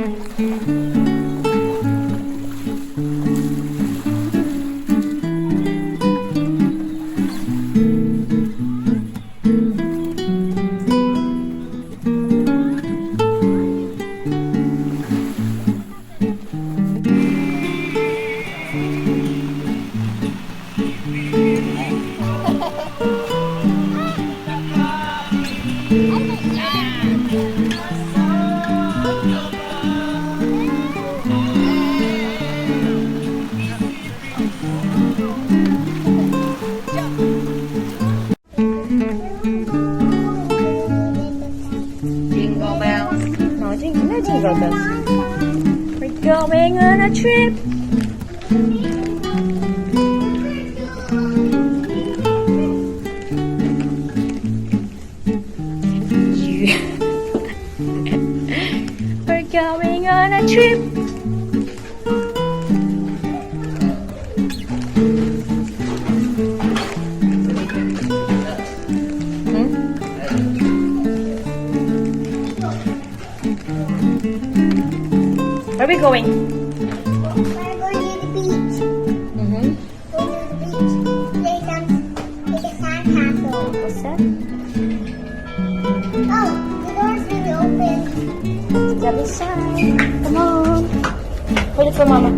We're going on a trip. We're going on a trip. Where are we going? We're going to the beach. Going to the beach. Make a sandcastle. What's that? Oh, the door's really open. Let's go inside. Come on. Hold it for Mama.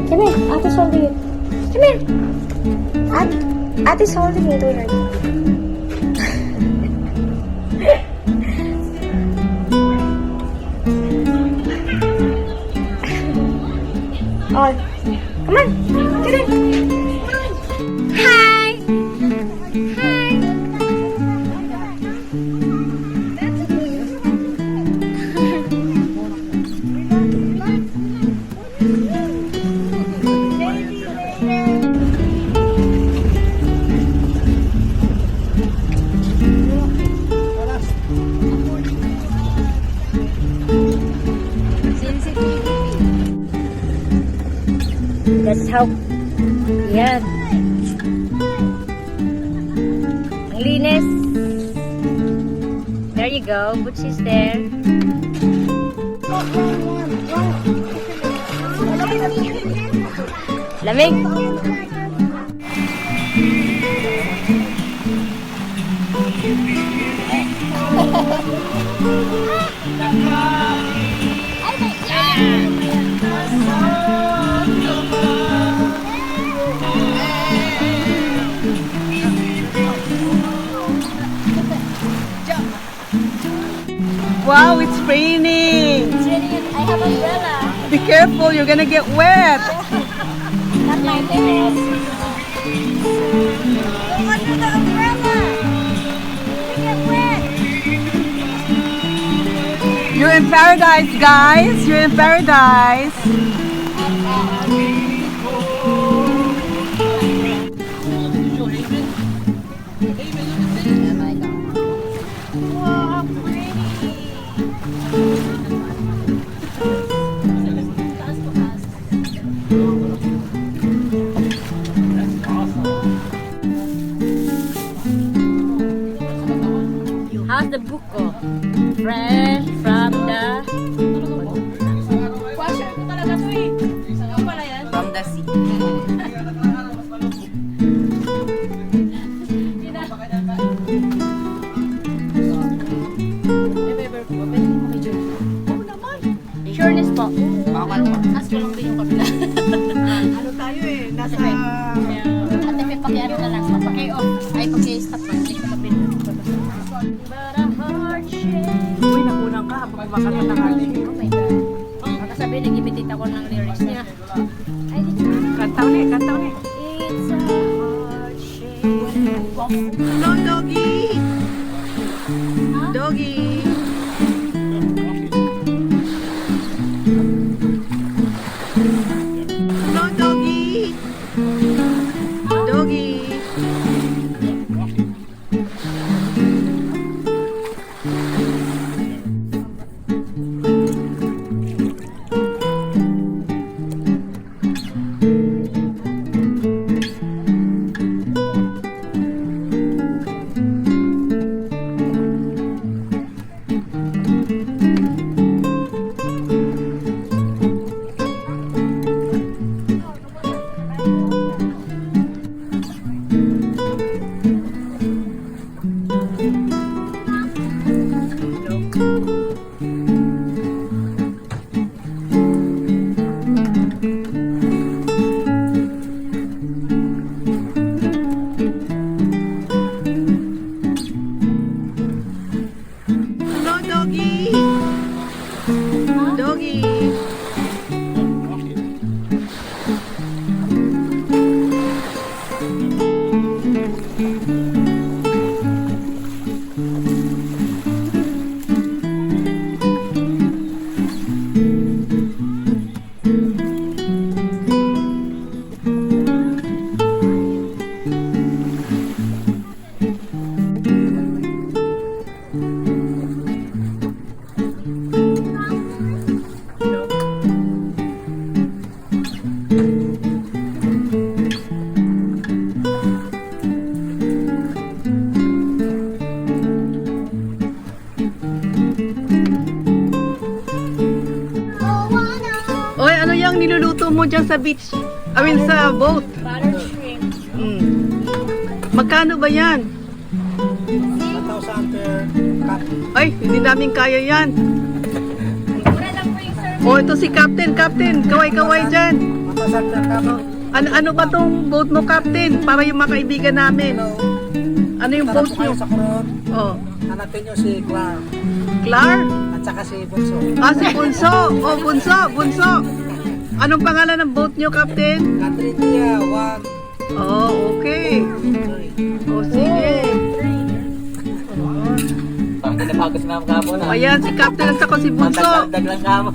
Come here. Ate holding it. Come here. Ate's holding it already. Oh, come on, get in. Hi. Hi. That's how, yan. Ang linis. There you go, Butchie's there. Lamig. Wow, it's raining. It's raining and I have umbrella. Be careful, you're gonna get wet. Not my face. Go under the umbrella. You get wet. You're in paradise, guys. You're in paradise. How's the buko? Fresh from the... From the sea. Sureness po. Bawal po. Ask ko lang din yung kabila. Ano tayo eh? Nasa... Ate, may paki-ano na lang. Paki-off. Ay, paki-stop na. Hindi ko mapin. But a heart shake. Uy, nakunang ka. Habang kumakanta ng aling. Oh my God. Makasabi, nag-imitate ako ng lyrics niya. Ay, dito. Kanta ulit, kanta ulit. It's a heart shake. No, doggy. Doggy. No, doggy. Doggy. mo dyan sa beach? I mean, sa boat. Butter shrimp. Mm. Magkano ba yan? 1,000 per cup. Ay, hindi namin kaya yan. Mura lang po yung service. Oh, ito si Captain. Captain, kaway-kaway dyan. 1,000 per cup. Ano ba tong boat mo, Captain? Para yung mga kaibigan namin. Hello. Ano yung Tara boat po kayo nyo? sa Coron. Oh, Hanapin nyo si Clark. Clark? At saka si Bunso. Ah, si Bunso. Oh, Bunso, Bunso. Anong pangalan ng boat nyo, Captain? Katrinia, 1, Oh, okay. 3. Oh, sige. Pag nilapagos na ang kamo na. Ayan, si Captain at saka si Bunso. Matagdag lang kamo.